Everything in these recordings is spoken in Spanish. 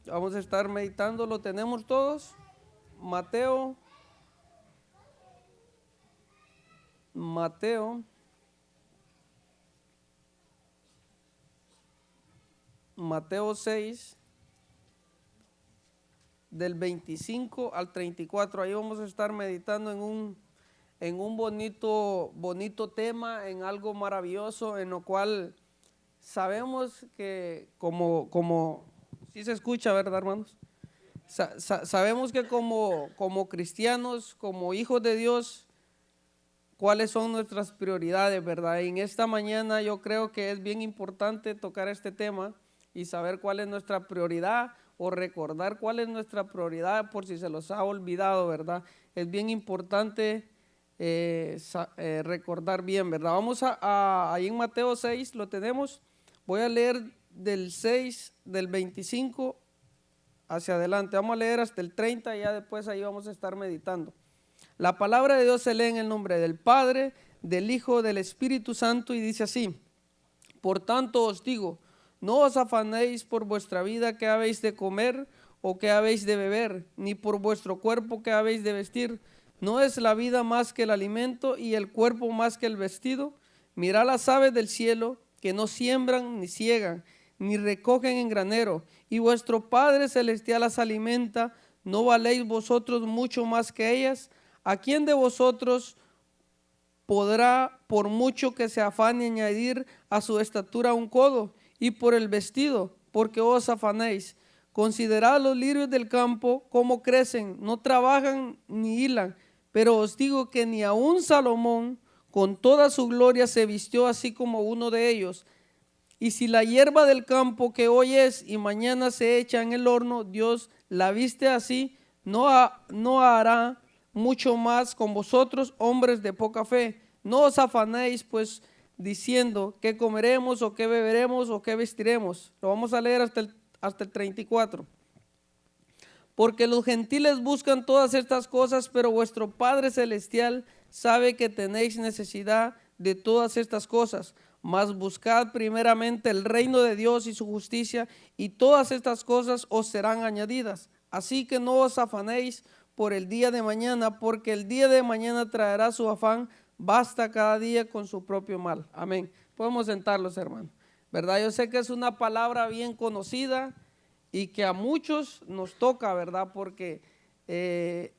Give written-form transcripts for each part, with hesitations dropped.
Vamos a estar meditando, ¿lo tenemos todos? Mateo, Mateo, Mateo 6, del 25 al 34. Ahí vamos a estar meditando en un bonito tema, en algo maravilloso, en lo cual sabemos que como sí se escucha, ¿verdad, hermanos? Sabemos que como cristianos, como hijos de Dios, cuáles son nuestras prioridades, ¿verdad? Y en esta mañana yo creo que es bien importante tocar este tema y saber cuál es nuestra prioridad o recordar cuál es nuestra prioridad por si se los ha olvidado, ¿verdad? Es bien importante recordar bien, ¿verdad? Vamos ahí en Mateo 6, lo tenemos. Voy a leer del 6, del 25 hacia adelante. Vamos a leer hasta el 30 y ya después ahí vamos a estar meditando. La palabra de Dios se lee en el nombre del Padre, del Hijo, del Espíritu Santo y dice así: por tanto os digo, no os afanéis por vuestra vida que habéis de comer o que habéis de beber, ni por vuestro cuerpo que habéis de vestir. ¿No es la vida más que el alimento y el cuerpo más que el vestido? Mirad las aves del cielo, que no siembran ni ciegan, ni recogen en granero, y vuestro Padre celestial las alimenta. ¿No valéis vosotros mucho más que ellas? ¿A quién de vosotros podrá, por mucho que se afane, añadir a su estatura un codo? Y por el vestido, porque os afanéis. Considerad los lirios del campo, cómo crecen, no trabajan ni hilan, pero os digo que ni aun Salomón con toda su gloria se vistió así como uno de ellos. Y si la hierba del campo que hoy es y mañana se echa en el horno, Dios la viste así, no hará mucho más con vosotros, hombres de poca fe. No os afanéis pues diciendo qué comeremos o qué beberemos o qué vestiremos. Lo vamos a leer hasta el 34. Porque los gentiles buscan todas estas cosas, pero vuestro Padre Celestial sabe que tenéis necesidad de todas estas cosas. Mas buscad primeramente el reino de Dios y su justicia, y todas estas cosas os serán añadidas. Así que no os afanéis por el día de mañana, porque el día de mañana traerá su afán. Basta cada día con su propio mal. Amén. Podemos sentarlos, hermano. ¿Verdad? Yo sé que es una palabra bien conocida y que a muchos nos toca, ¿verdad? Porque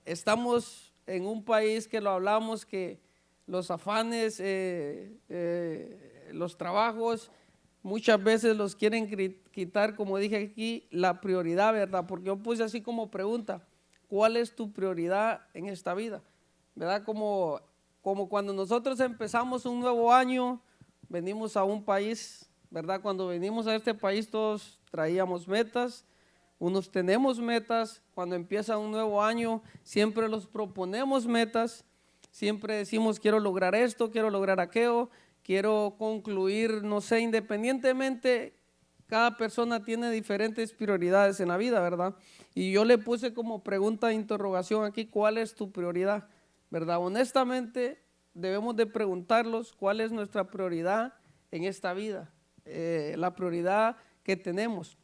estamos en un país que lo hablamos, que los afanes, los trabajos, muchas veces los quieren quitar, como dije aquí, la prioridad, ¿verdad? Porque yo puse así como pregunta: ¿cuál es tu prioridad en esta vida? ¿Verdad? Como cuando nosotros empezamos un nuevo año, venimos a un país, ¿verdad? Cuando venimos a este país todos traíamos metas, unos tenemos metas, cuando empieza un nuevo año siempre los proponemos metas, siempre decimos quiero lograr esto, quiero lograr aquello, quiero concluir, no sé, independientemente, cada persona tiene diferentes prioridades en la vida, ¿verdad? Y yo le puse como pregunta de interrogación aquí: ¿cuál es tu prioridad? ¿Verdad? Honestamente debemos de preguntarlos cuál es nuestra prioridad en esta vida, la prioridad que tenemos.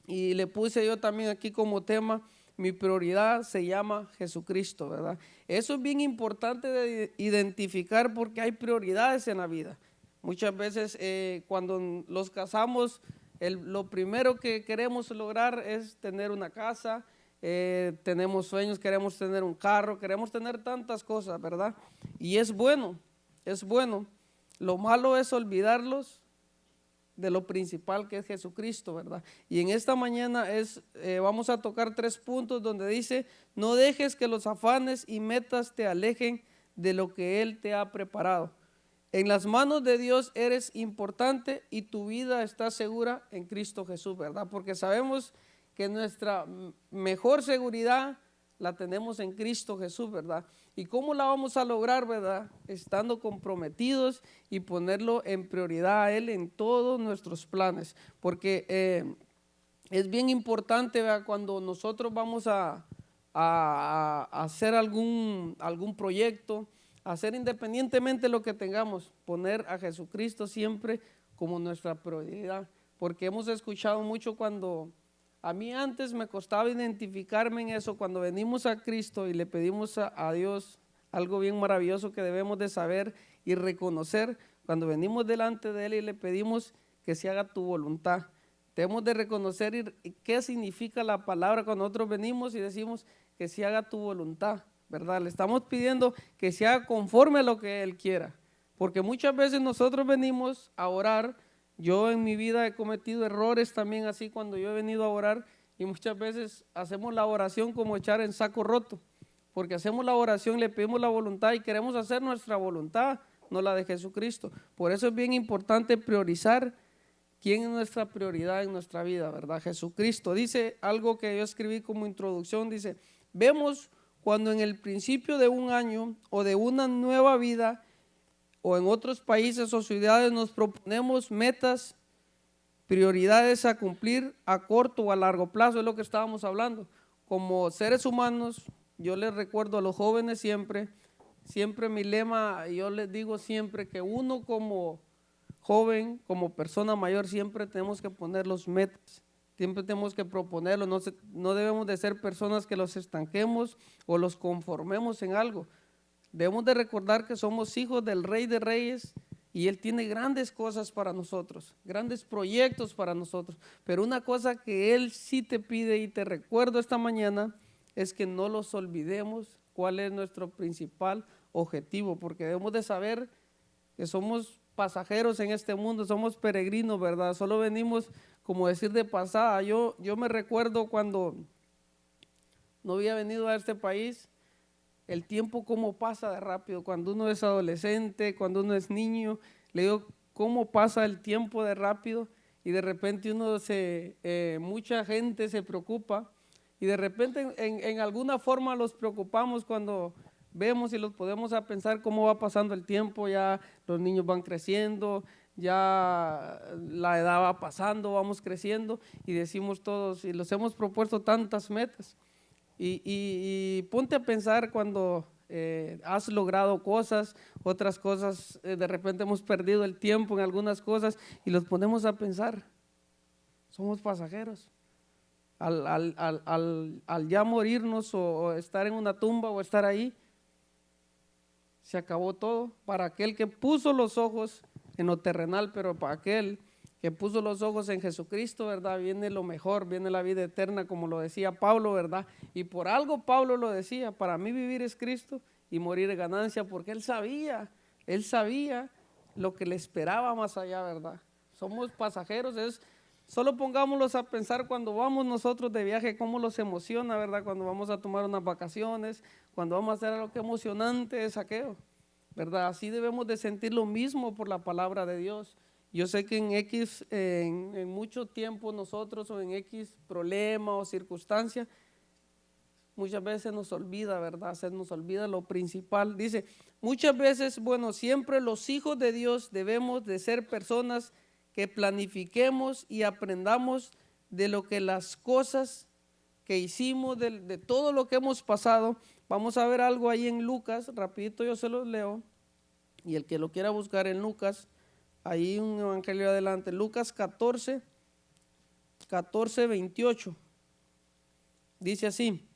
Y le puse yo también aquí como tema: mi prioridad se llama Jesucristo, ¿verdad? Eso es bien importante de identificar, porque hay prioridades en la vida. Muchas veces cuando los casamos, lo primero que queremos lograr es tener una casa, tenemos sueños, queremos tener un carro, queremos tener tantas cosas, ¿verdad? Y es bueno, es bueno. Lo malo es olvidarlos de lo principal, que es Jesucristo, ¿verdad? Y en esta mañana vamos a tocar 3 puntos donde dice: no dejes que los afanes y metas te alejen de lo que Él te ha preparado. En las manos de Dios eres importante y tu vida está segura en Cristo Jesús, ¿verdad? Porque sabemos que nuestra mejor seguridad la tenemos en Cristo Jesús, ¿verdad? ¿Y cómo la vamos a lograr, verdad? Estando comprometidos y ponerlo en prioridad a Él en todos nuestros planes. Porque es bien importante, ¿verdad? Cuando nosotros vamos a hacer algún proyecto, hacer independientemente lo que tengamos, poner a Jesucristo siempre como nuestra prioridad. Porque hemos escuchado mucho cuando A mí antes me costaba identificarme en eso. Cuando venimos a Cristo y le pedimos a Dios algo bien maravilloso que debemos de saber y reconocer, cuando venimos delante de Él y le pedimos que se haga tu voluntad, debemos de reconocer qué significa la palabra cuando nosotros venimos y decimos que se haga tu voluntad, ¿verdad? Le estamos pidiendo que se haga conforme a lo que Él quiera, porque muchas veces nosotros venimos a orar. Yo en mi vida he cometido errores también así cuando yo he venido a orar, y muchas veces hacemos la oración como echar en saco roto, porque hacemos la oración, le pedimos la voluntad y queremos hacer nuestra voluntad, no la de Jesucristo. Por eso es bien importante priorizar quién es nuestra prioridad en nuestra vida, ¿verdad? Jesucristo. Dice algo que yo escribí como introducción, dice: vemos cuando en el principio de un año o de una nueva vida o en otros países o ciudades nos proponemos metas, prioridades a cumplir a corto o a largo plazo, es lo que estábamos hablando. Como seres humanos, yo les recuerdo a los jóvenes siempre mi lema, yo les digo siempre que uno como joven, como persona mayor, siempre tenemos que poner los metas, siempre tenemos que proponerlo, no debemos de ser personas que los estanquemos o los conformemos en algo. Debemos de recordar que somos hijos del Rey de Reyes y Él tiene grandes cosas para nosotros, grandes proyectos para nosotros. Pero una cosa que Él sí te pide y te recuerdo esta mañana es que no los olvidemos cuál es nuestro principal objetivo, porque debemos de saber que somos pasajeros en este mundo, somos peregrinos, ¿verdad? Solo venimos, como decir, de pasada. Yo me recuerdo cuando no había venido a este país, el tiempo cómo pasa de rápido, cuando uno es adolescente, cuando uno es niño, le digo cómo pasa el tiempo de rápido, y de repente mucha gente se preocupa, y de repente en alguna forma los preocupamos cuando vemos y los podemos a pensar cómo va pasando el tiempo. Ya los niños van creciendo, ya la edad va pasando, vamos creciendo, y decimos todos, y los hemos propuesto tantas metas. Y ponte a pensar cuando has logrado cosas, otras cosas, de repente hemos perdido el tiempo en algunas cosas y los ponemos a pensar. Somos pasajeros. Al ya morirnos o estar en una tumba o estar ahí, se acabó todo. Para aquel que puso los ojos en lo terrenal, pero para aquel que puso los ojos en Jesucristo, ¿verdad? Viene lo mejor, viene la vida eterna, como lo decía Pablo, ¿verdad? Y por algo Pablo lo decía: para mí vivir es Cristo y morir es ganancia, porque él sabía lo que le esperaba más allá, ¿verdad? Somos pasajeros, solo pongámoslos a pensar cuando vamos nosotros de viaje, cómo los emociona, ¿verdad? Cuando vamos a tomar unas vacaciones, cuando vamos a hacer algo que emocionante es aquello, ¿verdad? Así debemos de sentir lo mismo por la palabra de Dios. Yo sé que en mucho tiempo nosotros, o en X problema o circunstancia, muchas veces nos olvida, ¿verdad? Se nos olvida lo principal. Dice, muchas veces, bueno, siempre los hijos de Dios debemos de ser personas que planifiquemos y aprendamos de lo que las cosas que hicimos, de todo lo que hemos pasado. Vamos a ver algo ahí en Lucas, rapidito yo se los leo, y el que lo quiera buscar en Lucas, ahí un evangelio adelante, Lucas 14, 28, dice así: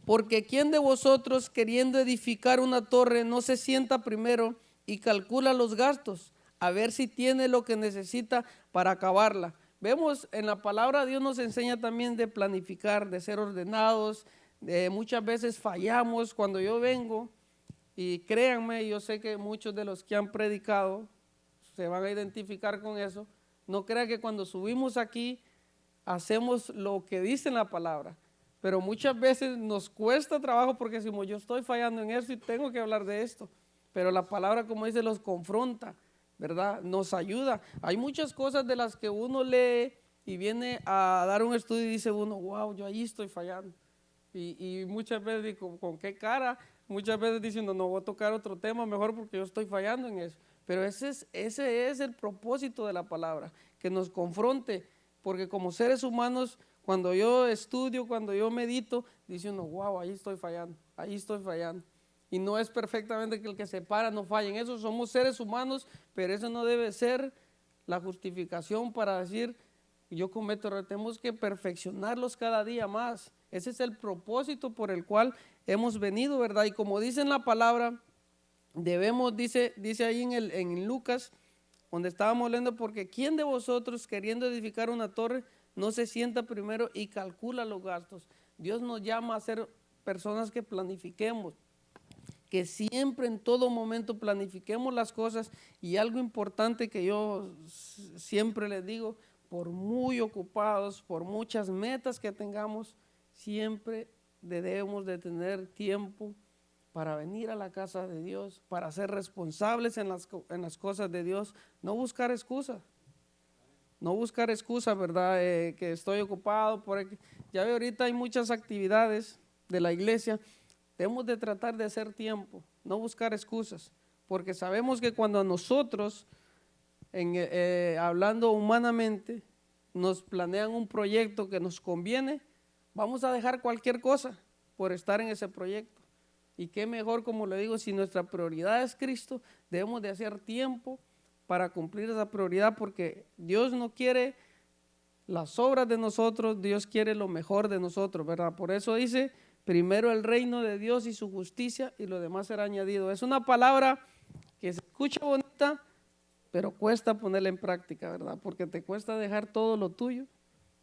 porque ¿quién de vosotros, queriendo edificar una torre, no se sienta primero y calcula los gastos, a ver si tiene lo que necesita para acabarla? Vemos en la palabra, Dios nos enseña también de planificar, de ser ordenados. Muchas veces fallamos. Cuando yo vengo, y créanme, yo sé que muchos de los que han predicado se van a identificar con eso. No crean que cuando subimos aquí hacemos lo que dice la palabra, pero muchas veces nos cuesta trabajo porque decimos, yo estoy fallando en esto y tengo que hablar de esto, pero la palabra, como dice, los confronta, ¿verdad? Nos ayuda. Hay muchas cosas de las que uno lee y viene a dar un estudio y dice uno, wow, yo ahí estoy fallando. Y muchas veces digo, ¿con qué cara? Muchas veces diciendo, no voy a tocar otro tema mejor porque yo estoy fallando en eso. Pero ese es el propósito de la palabra, que nos confronte, porque como seres humanos, cuando yo estudio, cuando yo medito, dice uno, wow, ahí estoy fallando, ahí estoy fallando. Y no es perfectamente que el que se para no falle. En eso somos seres humanos, pero eso no debe ser la justificación para decir yo cometo errores, tenemos que perfeccionarlos cada día más. Ese es el propósito por el cual hemos venido, ¿verdad? Y como dice en la palabra, debemos, dice ahí en Lucas, donde estábamos leyendo, porque ¿quién de vosotros queriendo edificar una torre no se sienta primero y calcula los gastos? Dios nos llama a ser personas que planifiquemos, que siempre en todo momento planifiquemos las cosas. Y algo importante que yo siempre les digo, por muy ocupados, por muchas metas que tengamos, siempre debemos de tener tiempo para venir a la casa de Dios, para ser responsables en las cosas de Dios, no buscar excusas. No buscar excusas, ¿verdad? Que estoy ocupado. Ya ve, ahorita hay muchas actividades de la iglesia. Debemos de tratar de hacer tiempo, no buscar excusas, porque sabemos que cuando a nosotros, hablando humanamente, nos planean un proyecto que nos conviene, vamos a dejar cualquier cosa por estar en ese proyecto. Y qué mejor, como le digo, si nuestra prioridad es Cristo, debemos de hacer tiempo para cumplir esa prioridad, porque Dios no quiere las obras de nosotros, Dios quiere lo mejor de nosotros, ¿verdad? Por eso dice, primero el reino de Dios y su justicia, y lo demás será añadido. Es una palabra que se escucha bonita, pero cuesta ponerla en práctica, ¿verdad? Porque te cuesta dejar todo lo tuyo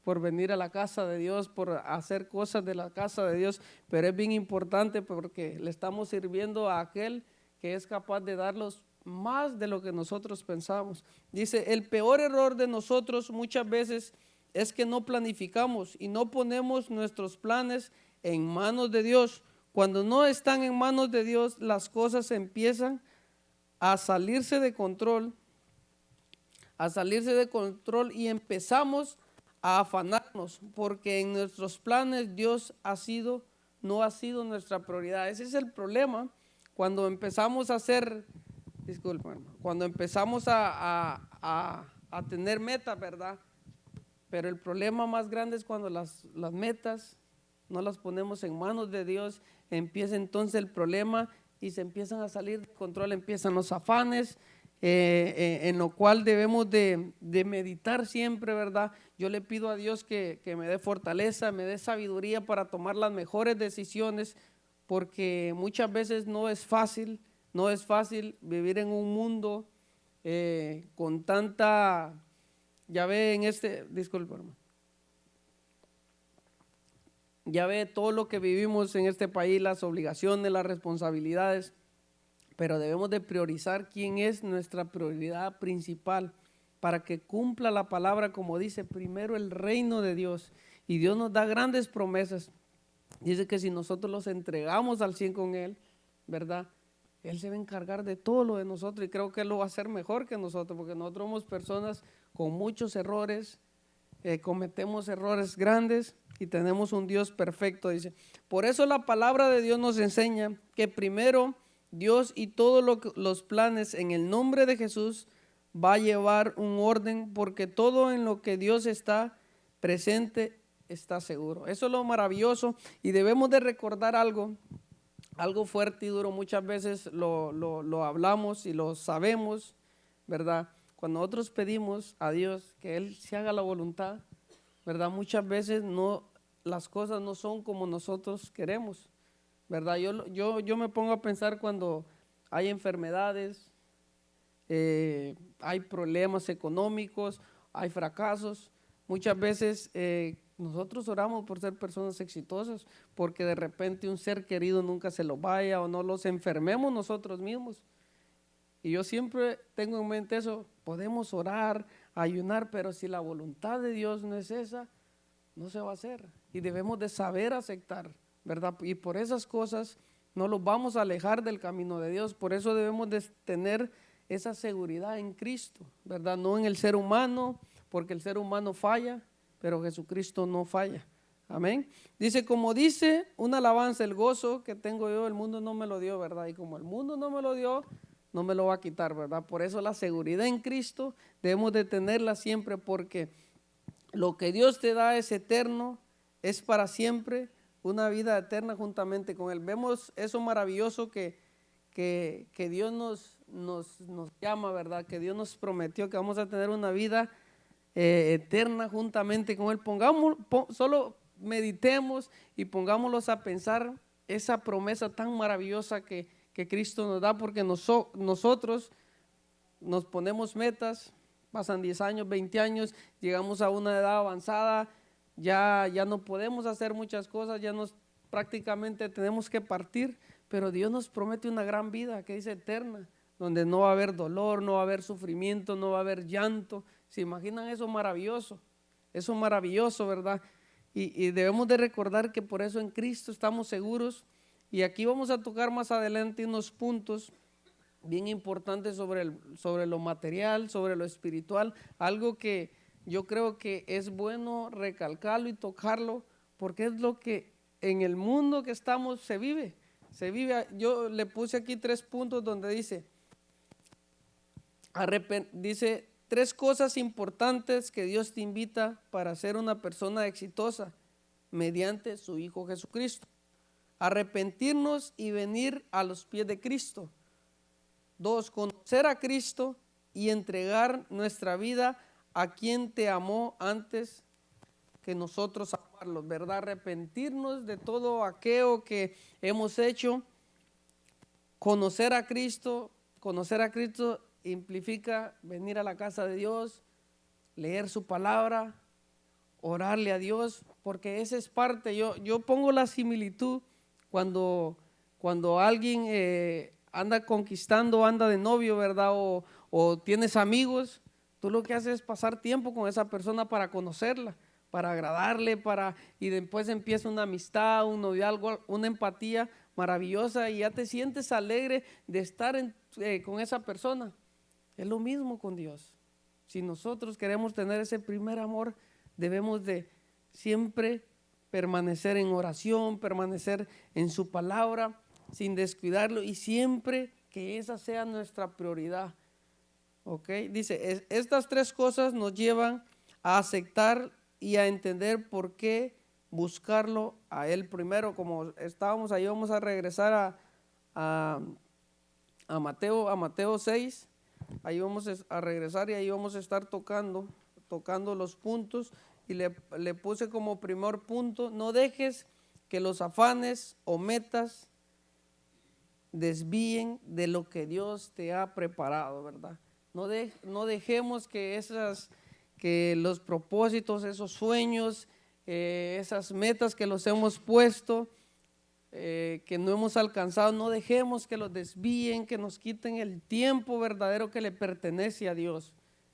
por venir a la casa de Dios, por hacer cosas de la casa de Dios, pero es bien importante porque le estamos sirviendo a aquel que es capaz de darlos más de lo que nosotros pensamos. Dice, el peor error de nosotros muchas veces es que no planificamos y no ponemos nuestros planes en manos de Dios. Cuando no están en manos de Dios, las cosas empiezan a salirse de control, y empezamos a afanarnos, porque en nuestros planes Dios no ha sido nuestra prioridad. Ese es el problema cuando empezamos a hacer, cuando empezamos a tener metas, ¿verdad? Pero el problema más grande es cuando las metas no las ponemos en manos de Dios, empieza entonces el problema y se empiezan a salir de control, empiezan los afanes, en lo cual debemos de meditar siempre, ¿verdad? Yo le pido a Dios que me dé fortaleza, me dé sabiduría para tomar las mejores decisiones, porque muchas veces no es fácil vivir en un mundo con tanta, ya ve disculpe, hermano. Ya ve todo lo que vivimos en este país, las obligaciones, las responsabilidades, pero debemos de priorizar quién es nuestra prioridad principal para que cumpla la palabra, como dice, primero el reino de Dios. Y Dios nos da grandes promesas. Dice que si nosotros los entregamos al 100 con Él, ¿verdad? Él se va a encargar de todo lo de nosotros, y creo que Él lo va a hacer mejor que nosotros, porque nosotros somos personas con muchos errores, cometemos errores grandes y tenemos un Dios perfecto, dice. Por eso la palabra de Dios nos enseña que primero Dios y todos los planes en el nombre de Jesús va a llevar un orden, porque todo en lo que Dios está presente está seguro. Eso es lo maravilloso, y debemos de recordar algo fuerte y duro. Muchas veces lo hablamos y lo sabemos, ¿verdad? Cuando nosotros pedimos a Dios que Él se haga la voluntad, ¿verdad? Muchas veces las cosas no son como nosotros queremos, ¿verdad? Yo me pongo a pensar cuando hay enfermedades, hay problemas económicos, hay fracasos. Muchas veces nosotros oramos por ser personas exitosas, porque de repente un ser querido nunca se lo vaya o no los enfermemos nosotros mismos. Y yo siempre tengo en mente eso, podemos orar, ayunar, pero si la voluntad de Dios no es esa, no se va a hacer. Y debemos de saber aceptar, ¿verdad? Y por esas cosas no los vamos a alejar del camino de Dios. Por eso debemos de tener esa seguridad en Cristo, ¿verdad? No en el ser humano, porque el ser humano falla, pero Jesucristo no falla. Amén. Dice, como dice una alabanza, el gozo que tengo yo, el mundo no me lo dio, ¿verdad? Y como el mundo no me lo dio, no me lo va a quitar, ¿verdad? Por eso la seguridad en Cristo debemos de tenerla siempre, porque lo que Dios te da es eterno, es para siempre, una vida eterna juntamente con Él. Vemos eso maravilloso que Dios nos llama, ¿verdad? Que Dios nos prometió que vamos a tener una vida eterna juntamente con Él. Solo meditemos y pongámoslos a pensar esa promesa tan maravillosa que Cristo nos da, porque nosotros nos ponemos metas, pasan 10 años, 20 años, llegamos a una edad avanzada, ya no podemos hacer muchas cosas, prácticamente tenemos que partir, pero Dios nos promete una gran vida que dice eterna, donde no va a haber dolor, no va a haber sufrimiento, no va a haber llanto. ¿Se imaginan eso maravilloso? Eso maravilloso, ¿verdad? Y debemos de recordar que por eso en Cristo estamos seguros. Y aquí vamos a tocar más adelante unos puntos bien importantes sobre lo material, sobre lo espiritual, algo que yo creo que es bueno recalcarlo y tocarlo, porque es lo que en el mundo que estamos se vive. Yo le puse aquí 3 puntos donde dice 3 cosas importantes que Dios te invita para ser una persona exitosa mediante su Hijo Jesucristo. Arrepentirnos y venir a los pies de Cristo. 2, conocer a Cristo y entregar nuestra vida a quien te amó antes que nosotros amarlos, ¿verdad? Arrepentirnos de todo aquello que hemos hecho. Conocer a Cristo implica venir a la casa de Dios, leer su palabra, orarle a Dios, porque esa es parte. Yo pongo la similitud cuando alguien anda conquistando, anda de novio, ¿verdad? O tienes amigos, tú lo que haces es pasar tiempo con esa persona para conocerla, para agradarle, y después empieza una amistad, un noviazgo, una empatía maravillosa y ya te sientes alegre de estar con esa persona. Es lo mismo con Dios. Si nosotros queremos tener ese primer amor, debemos de siempre permanecer en oración, permanecer en su palabra, sin descuidarlo, y siempre que esa sea nuestra prioridad. ¿Ok? Dice, estas 3 cosas nos llevan a aceptar y a entender por qué buscarlo a Él primero. Como estábamos ahí, vamos a regresar a Mateo 6. Ahí vamos a regresar y ahí vamos a estar tocando los puntos. Y le puse como primer punto: no dejes que los afanes o metas desvíen de lo que Dios te ha preparado, ¿verdad? No dejemos que los propósitos, esos sueños, esas metas que los hemos puesto, que no hemos alcanzado, no dejemos que los desvíen, que nos quiten el tiempo verdadero que le pertenece a Dios,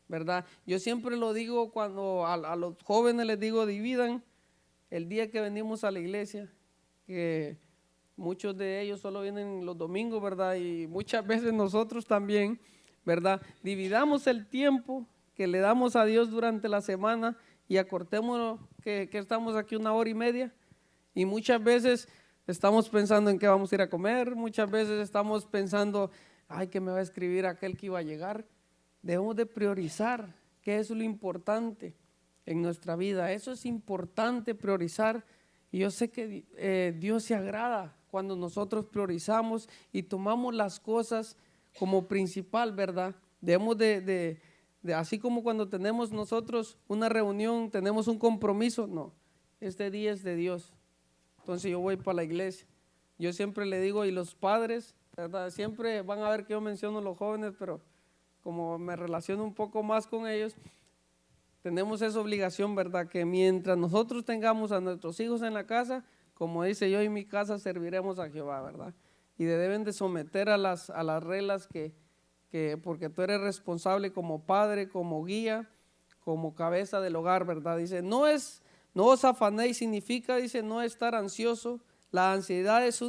¿verdad? Yo siempre lo digo cuando a los jóvenes les digo, dividan el día que venimos a la iglesia, que muchos de ellos solo vienen los domingos, ¿verdad? Y muchas veces nosotros también, ¿verdad? Dividamos el tiempo que le damos a Dios durante la semana y acortémonos que estamos aquí 1 hora y media, y muchas veces estamos pensando en qué vamos a ir a comer, muchas veces estamos pensando, ay, que me va a escribir aquel que iba a llegar. Debemos de priorizar, que eso es lo importante en nuestra vida. Eso es importante, priorizar. Y yo sé que Dios se agrada cuando nosotros priorizamos y tomamos las cosas como principal, ¿verdad? Debemos de así como cuando tenemos nosotros una reunión, tenemos un compromiso, no, este día es de Dios. Entonces yo voy para la iglesia. Yo siempre le digo, y los padres, ¿verdad? Siempre van a ver que yo menciono a los jóvenes, pero como me relaciono un poco más con ellos, tenemos esa obligación, ¿verdad? Que mientras nosotros tengamos a nuestros hijos en la casa, como dice, yo y mi casa serviremos a Jehová, ¿verdad? Y deben de someter a las reglas que porque tú eres responsable como padre, como guía, como cabeza del hogar, ¿verdad? Dice, no os afanéis, significa, dice, no estar ansioso. La ansiedad es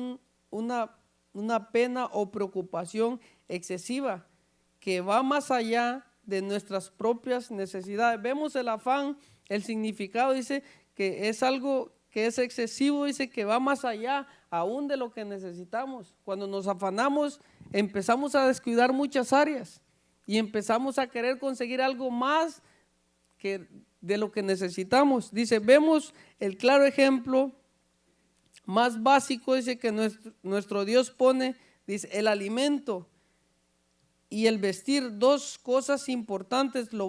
una pena o preocupación excesiva que va más allá de nuestras propias necesidades. Vemos el afán, el significado, dice que es algo que es excesivo, dice que va más allá aún de lo que necesitamos. Cuando nos afanamos, empezamos a descuidar muchas áreas y empezamos a querer conseguir algo más que de lo que necesitamos. Dice, vemos el claro ejemplo más básico, dice que nuestro Dios pone, dice, el alimento y el vestir, 2 cosas importantes, lo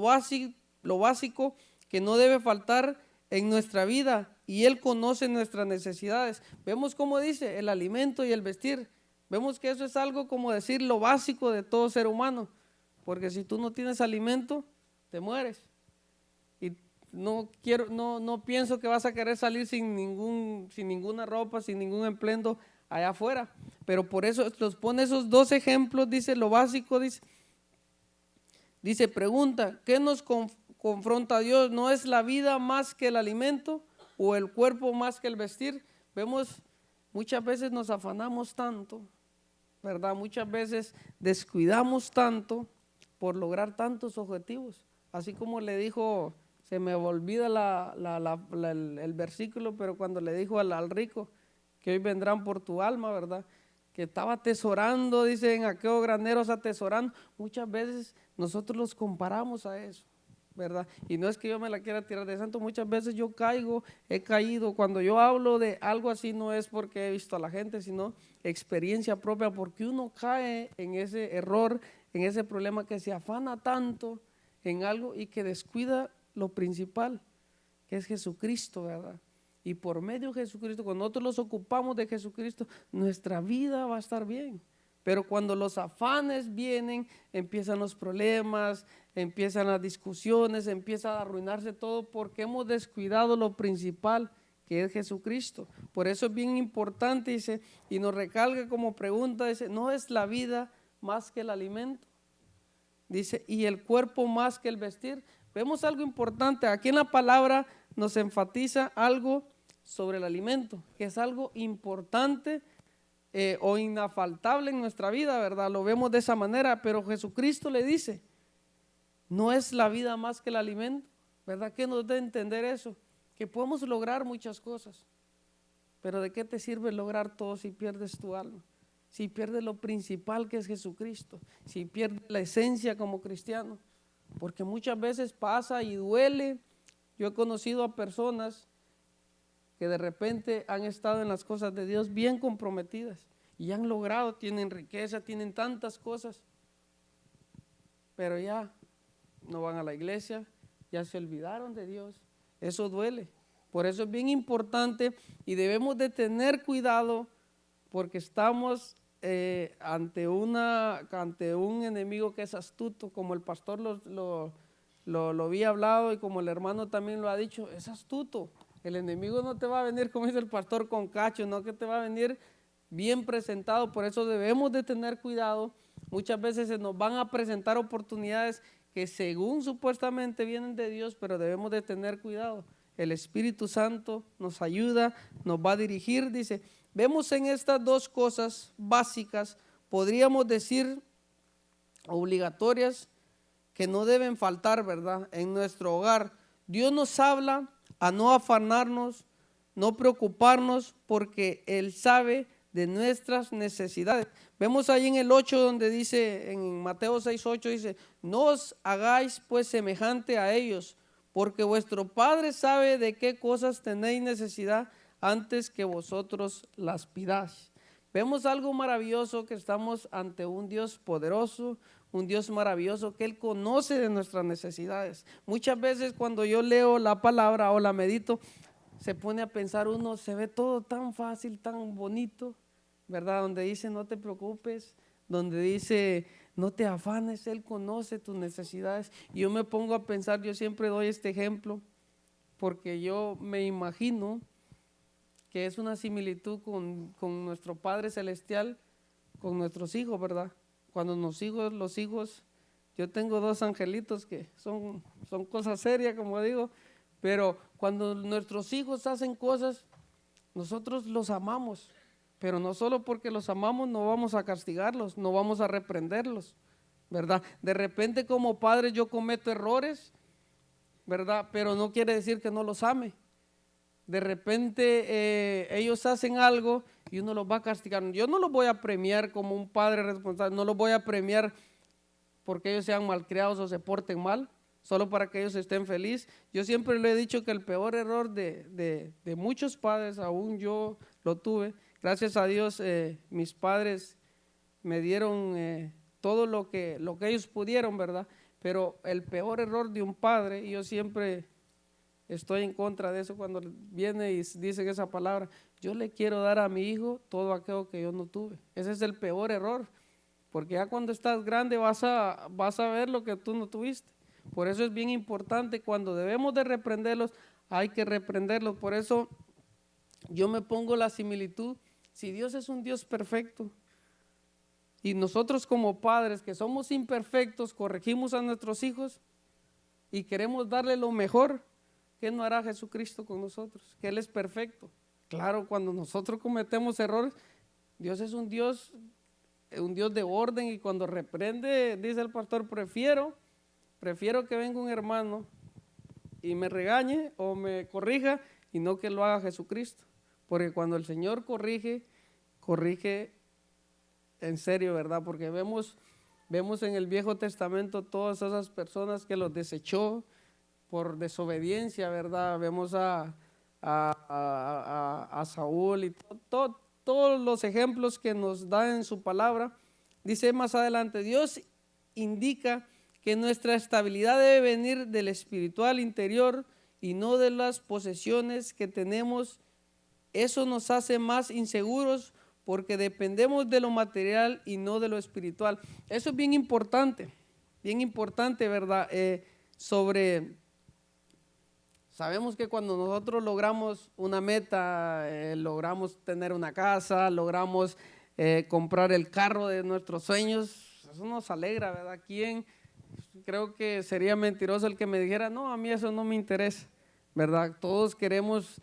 lo básico que no debe faltar en nuestra vida, y Él conoce nuestras necesidades. Vemos cómo dice el alimento y el vestir. Vemos que eso es algo como decir lo básico de todo ser humano, porque si tú no tienes alimento, te mueres. Y no pienso que vas a querer salir sin ninguna ropa, sin ningún emplendo allá afuera. Pero por eso los pone esos dos ejemplos, dice lo básico, dice pregunta, ¿qué nos confronta a Dios? ¿No es la vida más que el alimento o el cuerpo más que el vestir? Vemos, muchas veces nos afanamos tanto, ¿verdad? Muchas veces descuidamos tanto por lograr tantos objetivos. Así como le dijo, se me olvida el versículo, pero cuando le dijo al rico que hoy vendrán por tu alma, ¿verdad? Que estaba atesorando, dice, en aquellos graneros atesorando. Muchas veces nosotros los comparamos a eso, ¿verdad? Y no es que yo me la quiera tirar de santo, muchas veces yo he caído. Cuando yo hablo de algo así no es porque he visto a la gente, sino experiencia propia, porque uno cae en ese error, en ese problema que se afana tanto en algo y que descuida lo principal, que es Jesucristo, ¿verdad? Y por medio de Jesucristo, cuando nosotros nos ocupamos de Jesucristo, nuestra vida va a estar bien. Pero cuando los afanes vienen, empiezan los problemas, empiezan las discusiones, empieza a arruinarse todo porque hemos descuidado lo principal, que es Jesucristo. Por eso es bien importante, dice, y nos recalca como pregunta, dice, ¿no es la vida más que el alimento? Dice, y el cuerpo más que el vestir. Vemos algo importante, aquí en la palabra nos enfatiza algo sobre el alimento, que es algo importante o inafaltable en nuestra vida, ¿verdad? Lo vemos de esa manera, pero Jesucristo le dice, no es la vida más que el alimento, ¿verdad? ¿Qué nos debe entender eso? Que podemos lograr muchas cosas, pero ¿de qué te sirve lograr todo si pierdes tu alma? Si pierdes lo principal que es Jesucristo, si pierdes la esencia como cristiano, porque muchas veces pasa y duele. Yo he conocido a personas que de repente han estado en las cosas de Dios bien comprometidas y han logrado, tienen riqueza, tienen tantas cosas, pero ya no van a la iglesia, ya se olvidaron de Dios. Eso duele. Por eso es bien importante y debemos de tener cuidado, porque estamos ante un enemigo que es astuto, como el pastor lo había hablado y como el hermano también lo ha dicho, es astuto. El enemigo no te va a venir, como dice el pastor, con cacho, no, que te va a venir bien presentado. Por eso debemos de tener cuidado. Muchas veces se nos van a presentar oportunidades que según supuestamente vienen de Dios, pero debemos de tener cuidado. El Espíritu Santo nos ayuda, nos va a dirigir, dice. Vemos en estas dos cosas básicas, podríamos decir obligatorias, que no deben faltar, ¿verdad? En nuestro hogar. Dios nos habla a no afanarnos, no preocuparnos, porque Él sabe de nuestras necesidades. Vemos ahí en el 8 donde dice, en Mateo 6:8 dice, no os hagáis pues semejante a ellos, porque vuestro Padre sabe de qué cosas tenéis necesidad antes que vosotros las pidáis. Vemos algo maravilloso, que estamos ante un Dios poderoso, un Dios maravilloso, que Él conoce de nuestras necesidades. Muchas veces cuando yo leo la palabra o la medito, se pone a pensar uno, se ve todo tan fácil, tan bonito, ¿verdad? Donde dice no te preocupes, donde dice no te afanes, Él conoce tus necesidades. Y yo me pongo a pensar, yo siempre doy este ejemplo, porque yo me imagino que es una similitud con nuestro Padre Celestial, con nuestros hijos, ¿verdad? Cuando los hijos, yo tengo 2 angelitos que son cosas serias, como digo, pero cuando nuestros hijos hacen cosas, nosotros los amamos, pero no solo porque los amamos no vamos a castigarlos, no vamos a reprenderlos, ¿verdad? De repente como padre yo cometo errores, ¿verdad? Pero no quiere decir que no los ame. De repente ellos hacen algo y uno los va a castigar. Yo no los voy a premiar como un padre responsable, no los voy a premiar porque ellos sean malcriados o se porten mal, solo para que ellos estén felices. Yo siempre le he dicho que el peor error de muchos padres, aún yo lo tuve, gracias a Dios mis padres me dieron todo lo que ellos pudieron, ¿verdad? Pero el peor error de un padre, y yo siempre estoy en contra de eso cuando viene y dicen esa palabra, yo le quiero dar a mi hijo todo aquello que yo no tuve. Ese es el peor error, porque ya cuando estás grande vas a ver lo que tú no tuviste. Por eso es bien importante, cuando debemos de reprenderlos, hay que reprenderlos. Por eso yo me pongo la similitud, si Dios es un Dios perfecto, y nosotros como padres que somos imperfectos, corregimos a nuestros hijos y queremos darle lo mejor, ¿qué no hará Jesucristo con nosotros? Que Él es perfecto. Claro, cuando nosotros cometemos errores, Dios es un Dios de orden, y cuando reprende, dice el pastor, prefiero que venga un hermano y me regañe o me corrija, y no que lo haga Jesucristo. Porque cuando el Señor corrige en serio, ¿verdad? Porque vemos en el Viejo Testamento todas esas personas que los desechó por desobediencia, ¿verdad? Vemos a Saúl y todos los ejemplos que nos da en su palabra. Dice más adelante, Dios indica que nuestra estabilidad debe venir del espiritual interior y no de las posesiones que tenemos. Eso nos hace más inseguros porque dependemos de lo material y no de lo espiritual. Eso es bien importante, ¿verdad? Sabemos que cuando nosotros logramos una meta, logramos tener una casa, logramos comprar el carro de nuestros sueños, eso nos alegra, ¿verdad? Creo que sería mentiroso el que me dijera, no, a mí eso no me interesa, ¿verdad? Todos queremos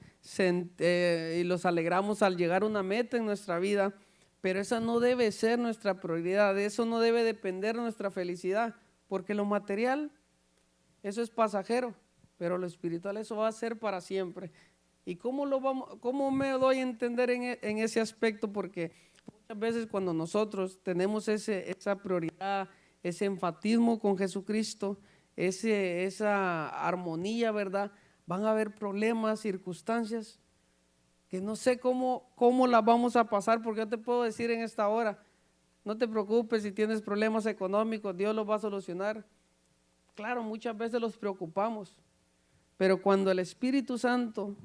y los alegramos al llegar a una meta en nuestra vida, pero esa no debe ser nuestra prioridad, de eso no debe depender nuestra felicidad, porque lo material, eso es pasajero, pero lo espiritual, eso va a ser para siempre. ¿Y cómo me doy a entender en ese aspecto? Porque muchas veces cuando nosotros tenemos esa prioridad, ese enfatismo con Jesucristo, esa armonía, ¿verdad? Van a haber problemas, circunstancias que no sé cómo las vamos a pasar, porque yo te puedo decir en esta hora, no te preocupes si tienes problemas económicos, Dios los va a solucionar. Claro, muchas veces los preocupamos, pero cuando el Espíritu Santo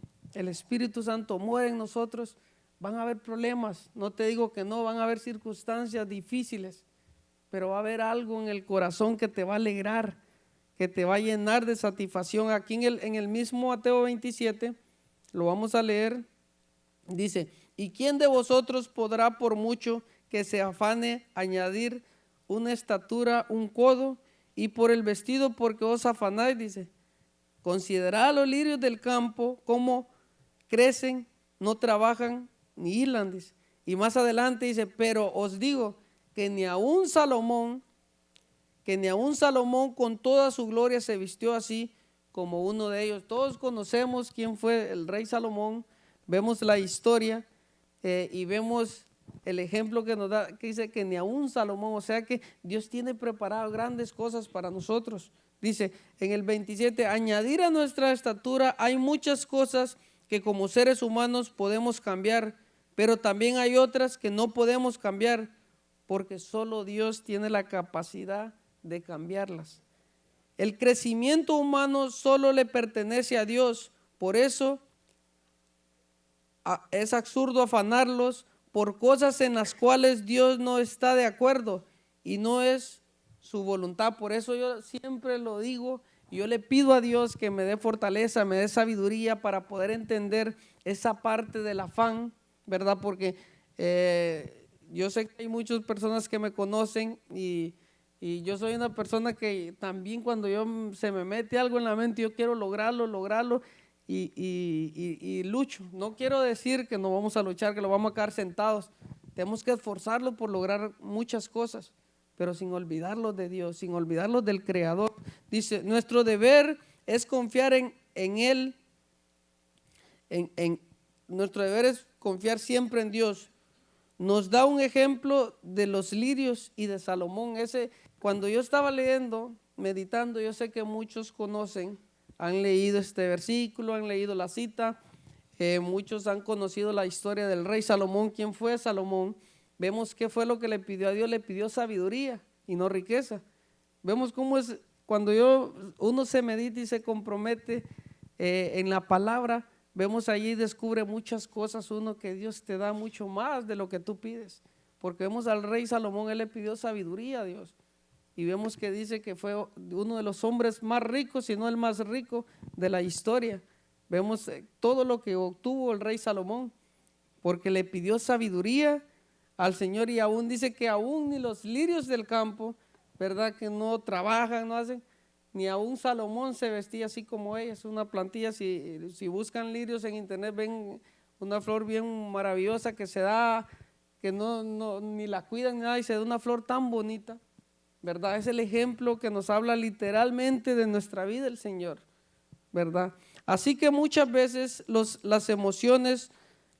muere en nosotros, van a haber problemas. No te digo que no, van a haber circunstancias difíciles, pero va a haber algo en el corazón que te va a alegrar, que te va a llenar de satisfacción. Aquí en el mismo Mateo 27, lo vamos a leer, dice, ¿y quién de vosotros podrá, por mucho que se afane, añadir una estatura, un codo? Y por el vestido, porque os afanáis, dice, considerad los lirios del campo, cómo crecen, no trabajan ni hilan, dice. Y más adelante dice, pero os digo que ni aun Salomón con toda su gloria se vistió así como uno de ellos. Todos conocemos quién fue el rey Salomón, vemos la historia y vemos el ejemplo que nos da, que dice que ni aun Salomón, o sea que Dios tiene preparado grandes cosas para nosotros. Dice en el 27, añadir a nuestra estatura hay muchas cosas que como seres humanos podemos cambiar, pero también hay otras que no podemos cambiar, porque solo Dios tiene la capacidad de cambiarlas. El crecimiento humano solo le pertenece a Dios, por eso es absurdo afanarlos por cosas en las cuales Dios no está de acuerdo y no es su voluntad. Por eso yo siempre lo digo, yo le pido a Dios que me dé fortaleza, me dé sabiduría para poder entender esa parte del afán, ¿verdad? Porque yo sé que hay muchas personas que me conocen y yo soy una persona que también cuando se me mete algo en la mente, yo quiero lograrlo y lucho. No quiero decir que no vamos a luchar, que lo vamos a quedar sentados. Tenemos que esforzarlo por lograr muchas cosas, pero sin olvidarlos de Dios, sin olvidarlos del Creador. Dice, nuestro deber es confiar en Él, nuestro deber es confiar siempre en Dios. Nos da un ejemplo de los lirios y de Salomón. Cuando yo estaba leyendo, meditando, yo sé que muchos conocen, han leído este versículo, han leído la cita, muchos han conocido la historia del rey Salomón. ¿Quién fue Salomón? Vemos qué fue lo que le pidió a Dios, le pidió sabiduría y no riqueza. Vemos cómo es cuando uno se medita y se compromete en la palabra, vemos allí, descubre muchas cosas, uno que Dios te da mucho más de lo que tú pides, porque vemos al rey Salomón, él le pidió sabiduría a Dios, y vemos que dice que fue uno de los hombres más ricos, si no el más rico de la historia. Vemos todo lo que obtuvo el rey Salomón, porque le pidió sabiduría al Señor, y aún dice que aún ni los lirios del campo, ¿verdad? Que no trabajan, no hacen, ni aún Salomón se vestía así como ella, es una plantilla. Si buscan lirios en internet ven una flor bien maravillosa que se da, que ni la cuidan ni nada, y se da una flor tan bonita, ¿verdad? Es el ejemplo que nos habla literalmente de nuestra vida el Señor, ¿verdad? Así que muchas veces las emociones,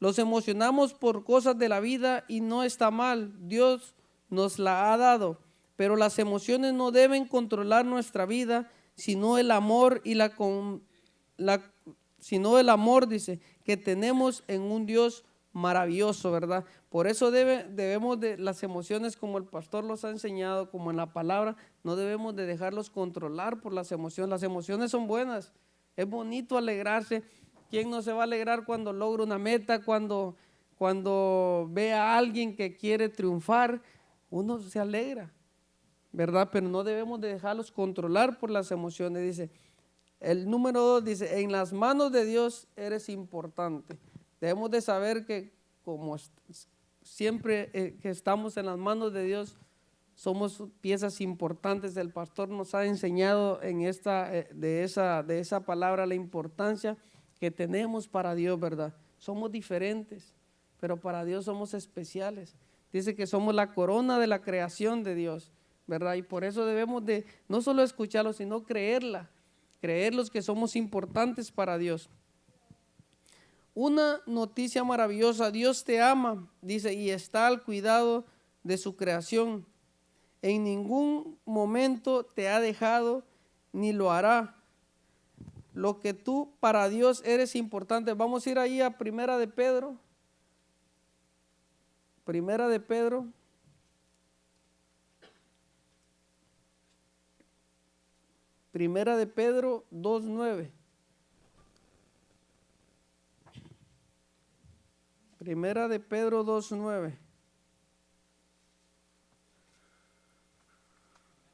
los emocionamos por cosas de la vida y no está mal, Dios nos la ha dado, pero las emociones no deben controlar nuestra vida, sino el amor sino el amor, dice, que tenemos en un Dios maravilloso, ¿verdad? Por eso debemos de las emociones, como el pastor los ha enseñado, como en la palabra, no debemos de dejarlos controlar por las emociones. Las emociones son buenas, es bonito alegrarse. ¿Quién no se va a alegrar cuando logra una meta, cuando ve a alguien que quiere triunfar? Uno se alegra, ¿verdad? Pero no debemos de dejarlos controlar por las emociones. Dice, el número 2 dice, en las manos de Dios eres importante. Debemos de saber que como siempre que estamos en las manos de Dios, somos piezas importantes. El pastor nos ha enseñado en de esa palabra la importancia que tenemos para Dios, ¿verdad? Somos diferentes, pero para Dios somos especiales. Dice que somos la corona de la creación de Dios, ¿verdad? Y por eso debemos de no solo escucharlo, sino creerlos que somos importantes para Dios. Una noticia maravillosa, Dios te ama, dice, y está al cuidado de su creación. En ningún momento te ha dejado ni lo hará. Lo que tú para Dios eres importante. Vamos a ir ahí a Primera de Pedro. Primera de Pedro. Primera de Pedro 2:9. Primera de Pedro 2:9.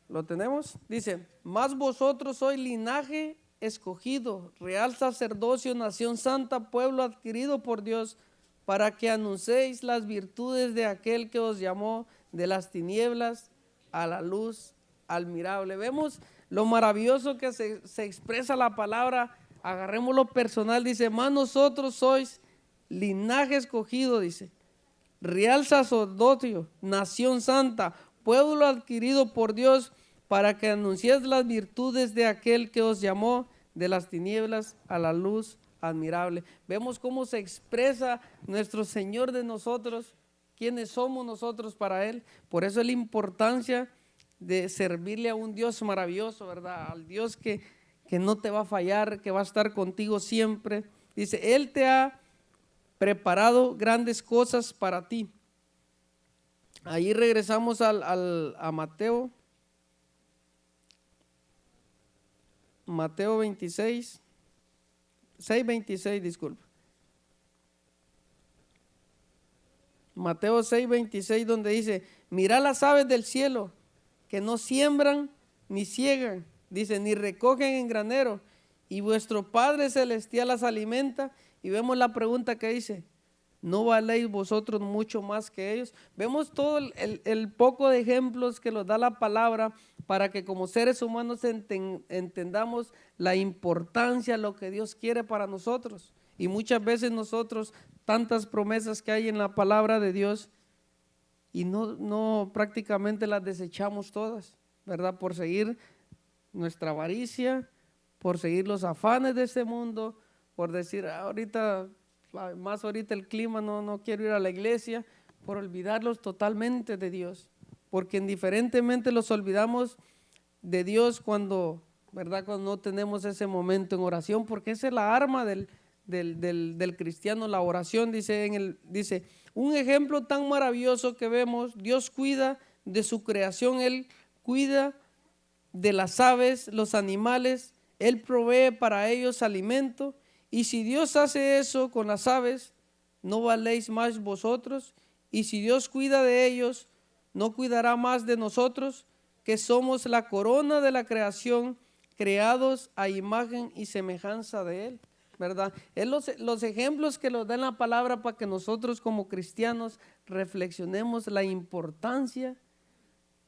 ¿Lo tenemos? Dice, mas vosotros sois linaje escogido, real sacerdocio, nación santa, pueblo adquirido por Dios, para que anunciéis las virtudes de aquel que os llamó de las tinieblas a la luz admirable. Vemos lo maravilloso que se expresa la palabra. Agarremos lo personal, dice, mas nosotros sois linaje escogido, dice, real sacerdocio, nación santa, pueblo adquirido por Dios, para que anunciéis las virtudes de aquel que os llamó de las tinieblas a la luz admirable. Vemos cómo se expresa nuestro Señor de nosotros, quiénes somos nosotros para Él. Por eso es la importancia de servirle a un Dios maravilloso, ¿verdad? Al Dios que no te va a fallar, que va a estar contigo siempre. Dice, Él te ha preparado grandes cosas para ti. Ahí regresamos a Mateo 26, 6:26, disculpa. Mateo 6:26, donde dice, mirad las aves del cielo, que no siembran ni ciegan, dice, ni recogen en granero, y vuestro Padre Celestial las alimenta. Y vemos la pregunta que dice, ¿no valéis vosotros mucho más que ellos? Vemos todo el poco de ejemplos que nos da la palabra para que como seres humanos entendamos la importancia, lo que Dios quiere para nosotros. Y muchas veces nosotros, tantas promesas que hay en la palabra de Dios, y no prácticamente las desechamos todas, ¿verdad? Por seguir nuestra avaricia, por seguir los afanes de este mundo, por decir, ahorita el clima, no quiero ir a la iglesia, por olvidarlos totalmente de Dios, porque indiferentemente los olvidamos de Dios cuando, ¿verdad? Cuando no tenemos ese momento en oración, porque esa es la arma del cristiano, la oración. Dice, un ejemplo tan maravilloso que vemos, Dios cuida de su creación, Él cuida de las aves, los animales, Él provee para ellos alimento. Y si Dios hace eso con las aves, ¿no valéis más vosotros? Y si Dios cuida de ellos, ¿no cuidará más de nosotros, que somos la corona de la creación, creados a imagen y semejanza de Él? ¿Verdad? Es los ejemplos que nos da en la palabra para que nosotros como cristianos reflexionemos la importancia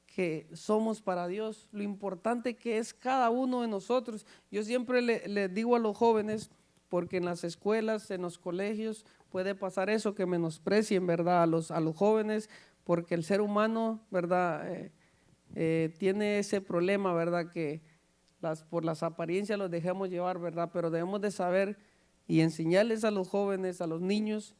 que somos para Dios, lo importante que es cada uno de nosotros. Yo siempre le digo a los jóvenes, porque en las escuelas, en los colegios puede pasar eso, que menosprecien, ¿verdad?, a los jóvenes, porque el ser humano, ¿verdad?, tiene ese problema, ¿verdad?, que por las apariencias los dejamos llevar, ¿verdad? Pero debemos de saber y enseñarles a los jóvenes, a los niños,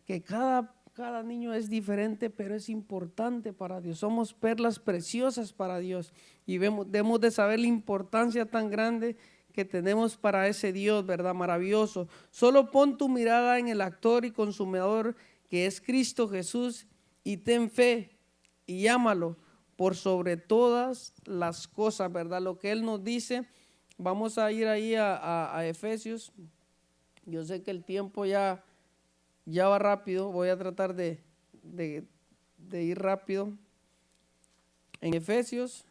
que cada niño es diferente, pero es importante para Dios. Somos perlas preciosas para Dios y debemos de saber la importancia tan grande que tenemos para ese Dios, ¿verdad? Maravilloso. Solo pon tu mirada en el actor y consumador que es Cristo Jesús y ten fe y ámalo por sobre todas las cosas, ¿verdad? Lo que Él nos dice. Vamos a ir ahí a Efesios. Yo sé que el tiempo ya va rápido, voy a tratar de ir rápido. En Efesios,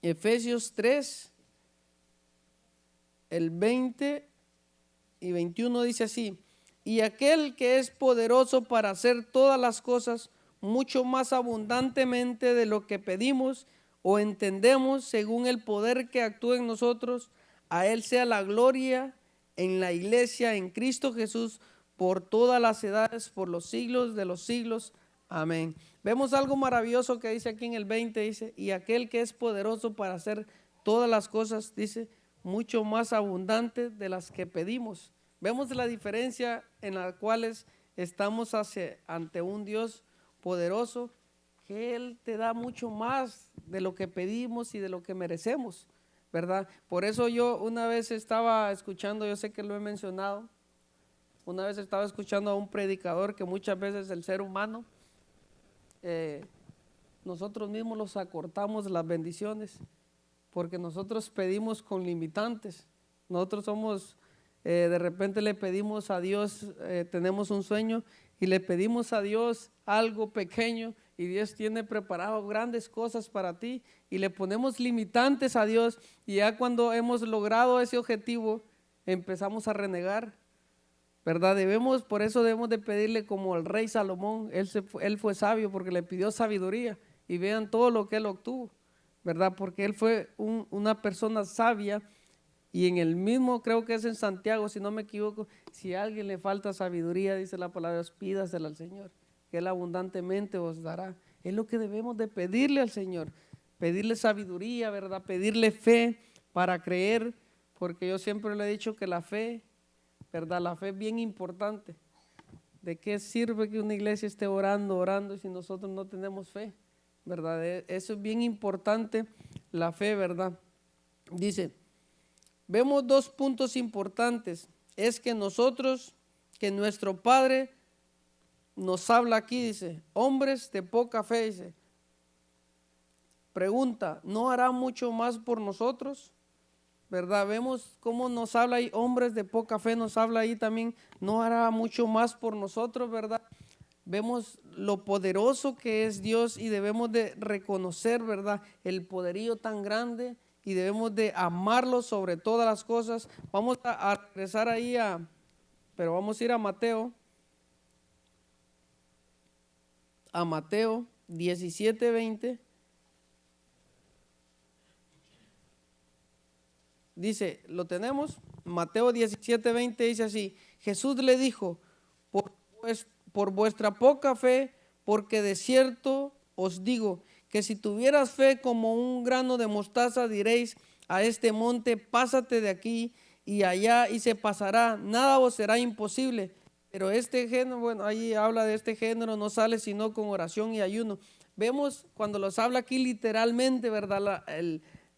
Efesios 3, el 20 y 21 dice así: y aquel que es poderoso para hacer todas las cosas mucho más abundantemente de lo que pedimos o entendemos, según el poder que actúa en nosotros, a Él sea la gloria en la iglesia, en Cristo Jesús, por todas las edades, por los siglos de los siglos. Amén. Vemos algo maravilloso que dice aquí en el 20, dice, y aquel que es poderoso para hacer todas las cosas, dice, mucho más abundante de las que pedimos. Vemos la diferencia en la cual estamos ante un Dios poderoso, que Él te da mucho más de lo que pedimos y de lo que merecemos, ¿verdad? Por eso yo una vez estaba escuchando, yo sé que lo he mencionado, una vez estaba escuchando a un predicador que muchas veces el ser humano, nosotros mismos nos acortamos las bendiciones, porque nosotros pedimos con limitantes. Nosotros somos, de repente le pedimos a Dios, tenemos un sueño y le pedimos a Dios algo pequeño y Dios tiene preparado grandes cosas para ti y le ponemos limitantes a Dios, y ya cuando hemos logrado ese objetivo empezamos a renegar, ¿verdad? Por eso debemos de pedirle como el rey Salomón. Él fue sabio porque le pidió sabiduría, y vean todo lo que él obtuvo, ¿verdad? Porque él fue una persona sabia. Y en el mismo, creo que es en Santiago, si no me equivoco, si a alguien le falta sabiduría, dice la palabra, pídasela al Señor, que Él abundantemente os dará. Es lo que debemos de pedirle al Señor, pedirle sabiduría, ¿verdad? Pedirle fe para creer, porque yo siempre le he dicho que la fe, ¿verdad? La fe es bien importante. ¿De qué sirve que una iglesia esté orando si nosotros no tenemos fe, ¿verdad? Eso es bien importante, la fe, ¿verdad? Dice, vemos dos puntos importantes. Es que nuestro Padre nos habla aquí, dice, hombres de poca fe, dice. Pregunta, ¿no hará mucho más por nosotros? ¿Verdad? Vemos cómo nos habla ahí, hombres de poca fe, nos habla ahí también, no hará mucho más por nosotros, ¿verdad? Vemos lo poderoso que es Dios y debemos de reconocer, ¿verdad?, el poderío tan grande, y debemos de amarlo sobre todas las cosas. Vamos a regresar ahí pero vamos a ir a Mateo 17:20. Dice, ¿lo tenemos? Mateo 17:20 dice así: Jesús le dijo, por vuestra poca fe, porque de cierto os digo, que si tuvieras fe como un grano de mostaza, diréis a este monte, pásate de aquí y allá, y se pasará, nada os será imposible. Pero este género, bueno, ahí habla de este género, no sale sino con oración y ayuno. Vemos cuando los habla aquí literalmente, ¿verdad?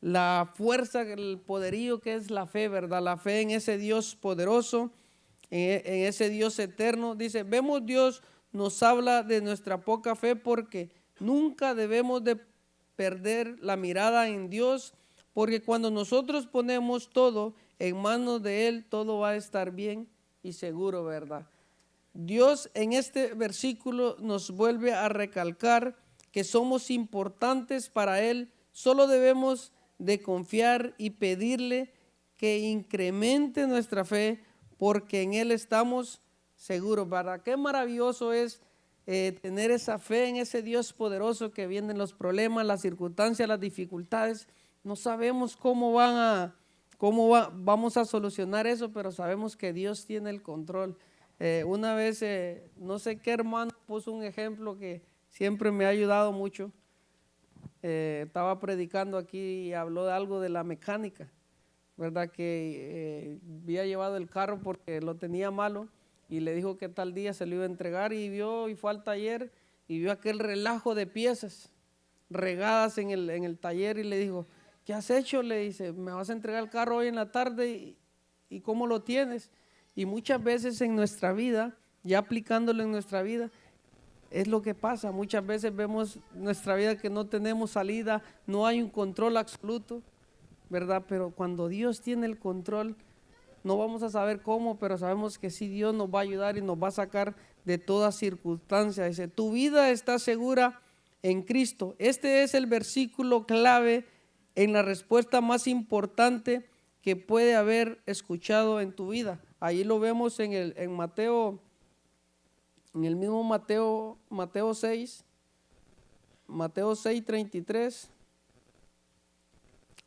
La fuerza, el poderío que es la fe, ¿verdad? La fe en ese Dios poderoso, en ese Dios eterno. Dice, vemos Dios nos habla de nuestra poca fe, porque nunca debemos de perder la mirada en Dios, porque cuando nosotros ponemos todo en manos de Él, todo va a estar bien y seguro, ¿verdad? Dios en este versículo nos vuelve a recalcar que somos importantes para Él, solo debemos de confiar y pedirle que incremente nuestra fe, porque en Él estamos seguros. ¿Verdad? Qué maravilloso es tener esa fe en ese Dios poderoso que vienen los problemas, las circunstancias, las dificultades. No sabemos vamos a solucionar eso, pero sabemos que Dios tiene el control. Una vez, no sé qué hermano puso un ejemplo que siempre me ha ayudado mucho. Estaba predicando aquí y habló de algo de la mecánica, ¿verdad? Que había llevado el carro porque lo tenía malo y le dijo que tal día se lo iba a entregar, y fue al taller y vio aquel relajo de piezas regadas en el taller, y le dijo: ¿qué has hecho? Le dice: me vas a entregar el carro hoy en la tarde, y ¿cómo lo tienes? Y muchas veces en nuestra vida, ya aplicándolo en nuestra vida, es lo que pasa. Muchas veces vemos nuestra vida que no tenemos salida, no hay un control absoluto, ¿verdad? Pero cuando Dios tiene el control, no vamos a saber cómo, pero sabemos que sí, Dios nos va a ayudar y nos va a sacar de toda circunstancia. Dice: tu vida está segura en Cristo. Este es el versículo clave en la respuesta más importante que puede haber escuchado en tu vida. Ahí lo vemos en Mateo, en el mismo Mateo 6, Mateo 6:33.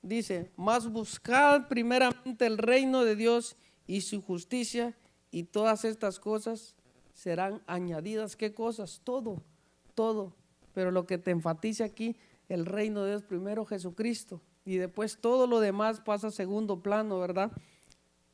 Dice: mas buscad primeramente el reino de Dios y su justicia, y todas estas cosas serán añadidas. ¿Qué cosas? Todo, todo. Pero lo que te enfatiza aquí, el reino de Dios primero, Jesucristo, y después todo lo demás pasa a segundo plano, ¿verdad?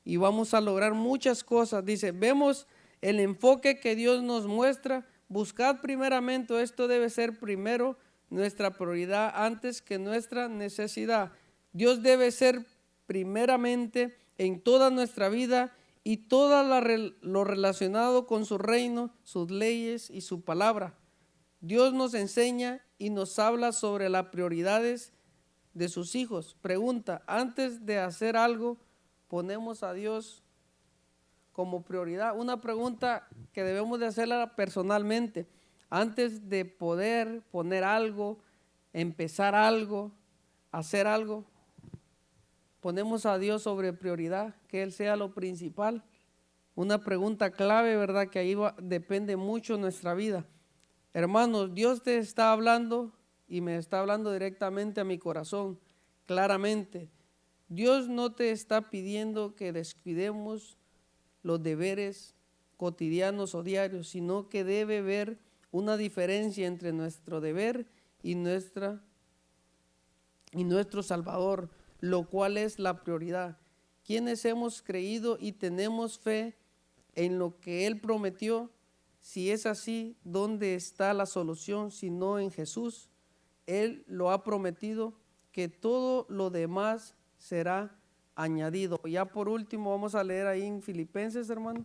Y vamos a lograr muchas cosas. Dice, vemos el enfoque que Dios nos muestra. Buscad primeramente, esto debe ser primero nuestra prioridad antes que nuestra necesidad. Dios debe ser primeramente en toda nuestra vida y todo lo relacionado con su reino, sus leyes y su palabra. Dios nos enseña y nos habla sobre las prioridades de sus hijos. Pregunta: antes de hacer algo, ¿ponemos a Dios como prioridad? Una pregunta que debemos de hacerla personalmente. Antes de poder poner algo, empezar algo, hacer algo, ponemos a Dios sobre prioridad, que Él sea lo principal. Una pregunta clave, ¿verdad? Que ahí depende mucho nuestra vida. Hermanos, Dios te está hablando y me está hablando directamente a mi corazón, claramente. Dios no te está pidiendo que descuidemos los deberes cotidianos o diarios, sino que debe haber una diferencia entre nuestro deber y nuestro Salvador, lo cual es la prioridad. Quienes hemos creído y tenemos fe en lo que Él prometió. Si es así, ¿dónde está la solución si no en Jesús? Él lo ha prometido, que todo lo demás será añadido. Ya por último vamos a leer ahí en Filipenses, hermano.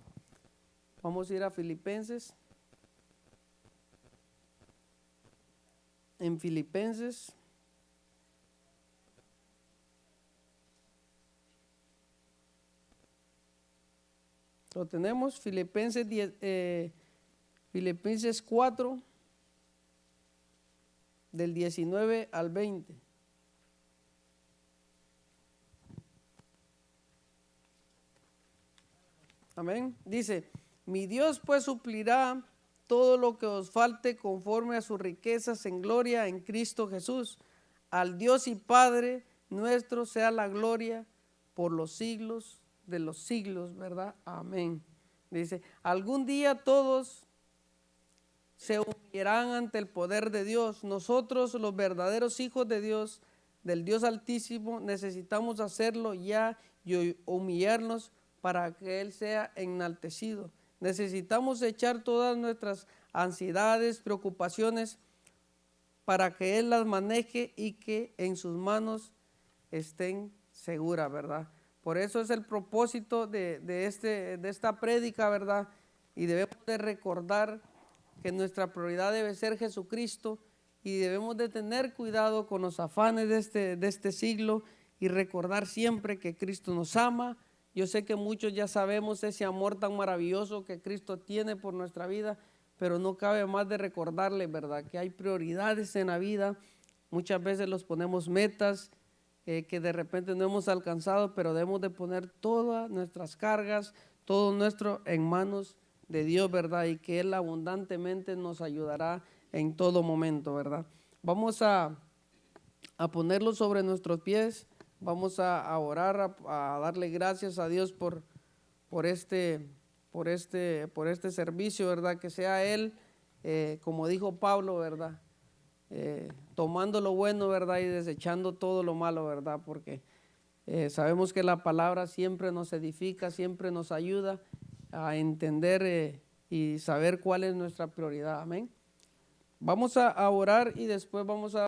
Vamos a ir a Filipenses. En Filipenses. Lo tenemos, Filipenses 10, Filipenses 4, del 19 al 20. Amén. Dice: mi Dios pues suplirá todo lo que os falte conforme a sus riquezas en gloria en Cristo Jesús. Al Dios y Padre nuestro sea la gloria por los siglos de los siglos, ¿verdad? Amén. Dice: algún día todos se humillarán ante el poder de Dios. Nosotros, los verdaderos hijos de Dios, del Dios Altísimo, necesitamos hacerlo ya y humillarnos para que Él sea enaltecido. Necesitamos echar todas nuestras ansiedades, preocupaciones, para que Él las maneje y que en sus manos estén seguras, ¿verdad? Por eso es el propósito de esta prédica, ¿verdad? Y debemos de recordar que nuestra prioridad debe ser Jesucristo y debemos de tener cuidado con los afanes de este siglo y recordar siempre que Cristo nos ama. Yo sé que muchos ya sabemos ese amor tan maravilloso que Cristo tiene por nuestra vida, pero no cabe más de recordarle, ¿verdad? Que hay prioridades en la vida. Muchas veces los ponemos metas que de repente no hemos alcanzado, pero debemos de poner todas nuestras cargas, todo nuestro en manos de Dios, ¿verdad? Y que Él abundantemente nos ayudará en todo momento, ¿verdad? Vamos a ponerlo sobre nuestros pies, vamos a orar, a darle gracias a Dios por este servicio, ¿verdad? Que sea Él, como dijo Pablo, ¿verdad? Tomando lo bueno, ¿verdad? Y desechando todo lo malo, ¿verdad? Porque sabemos que la palabra siempre nos edifica, siempre nos ayuda a entender y saber cuál es nuestra prioridad. Amén. Vamos a orar y después vamos a